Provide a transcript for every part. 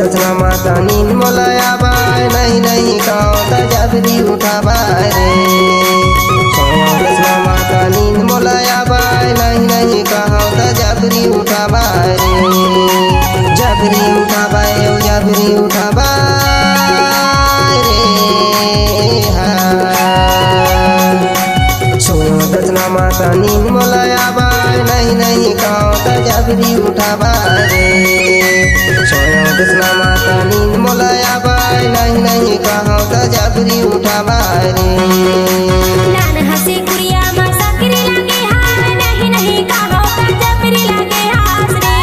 दसना माता नींद मोलाया बाय नहीं नहीं कहो त जबरी उठावा रे। दसना माता नींद मोलाया बाय नहीं नहीं कहो त जबरी उठावा रे। जबरी उठावा जबरी उठावा रे। सोयो दसना माता नींद मोलाया बाय नहीं नहीं कहो त जबरी उठावा रे। सोयो दसना माता नींद मोलाया बाय नहीं नहीं कहो त जबरी उठावा रे। नान हंसी कुड़िया मा सकरी लागे हाय नहीं नहीं कहो त जबरी लागे हास रे।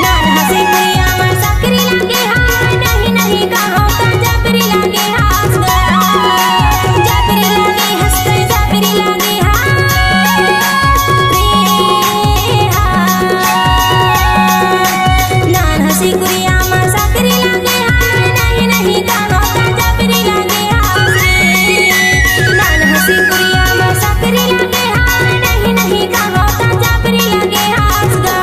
नान हंसी कुड़िया मा सकरी लागे हाय नहीं नहीं कहो त जबरी लागे हास गा। जबरी लागे हंस के जबरी लागे हाय रे हाय। नान हंसी कुड़िया मा सकरी लागे हाय नहीं नहीं कहो त जबरी लागे हास रे। नान हंसी कुड़िया मा सकरी लागे हाय नहीं नहीं कहो त जबरी लागे हास गा।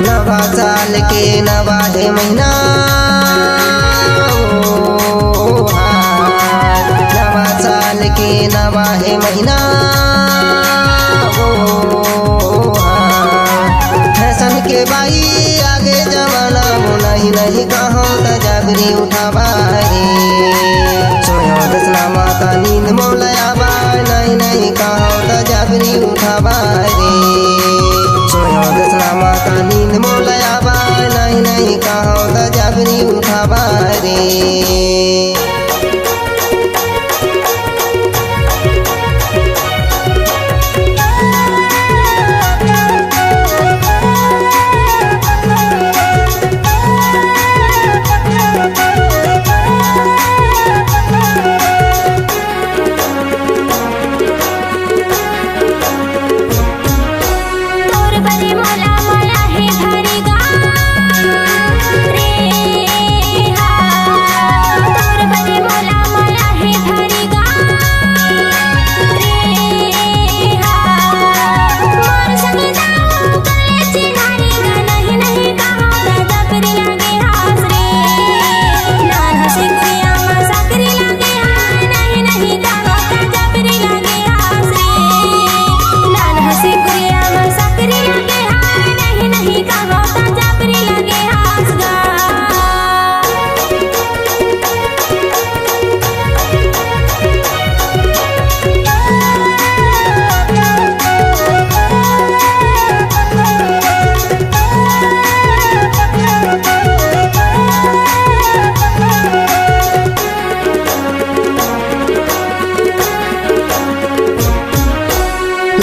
नवा साल के नवा है महीना ओ हाय। नवा साल के नवा है महीना ओ हाय। फैशन के बाई आगे जमाना वो नहीं नहीं कहो त जबरी उठावा रे। सोयो दसना माता नींद मोलाया बाय नहीं नहीं कहो त जबरी उठावा रे। सोयो दसना माता नींद मोलाया बाय नहीं नहीं कहो त जबरी उठावा रे। तोर बरे मोला मोला है भारी गा रे हा। तोर बरे मोला मोला है भारी गा रे हा। मोर संग जाओ गले चिन्हारी गा नहीं नहीं कहो त जबरी लागे हास रे। नान हंसी कुड़िया मा सकरी लागे हाय नहीं नहीं कहो त जबरी लागे हास रे। नान हंसी कुड़िया मा सकरी लागे हाय नहीं नहीं कहो त जबरी लागे हास गा।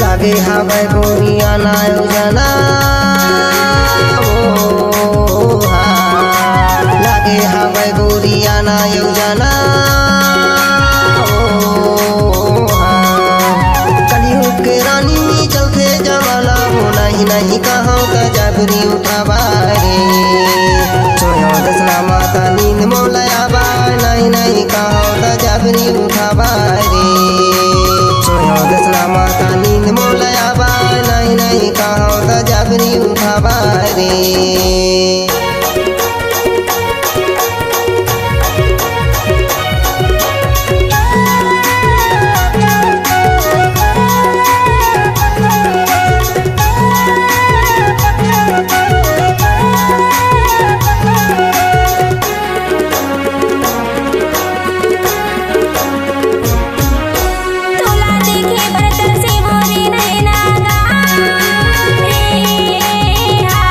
लागे हवे गोरिया ना योजना ओ हाय। लागे हवे गोरिया ना योजना ओ हाय। कलयुग के रानी चौथे जमाना वो नहीं नहीं कहो त जबरी उठावा रे। सोयो दसना माता नींद मोलाया बाय नहीं नहीं कहो त जबरी उठावा रे। सोयो दसना माता नींद मोलाया बाय नहीं नहीं कहो त जबरी उठावा रे। तोला देखे बरतर से मोरे नैना गा रे हा।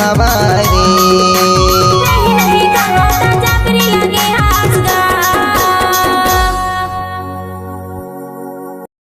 उठावा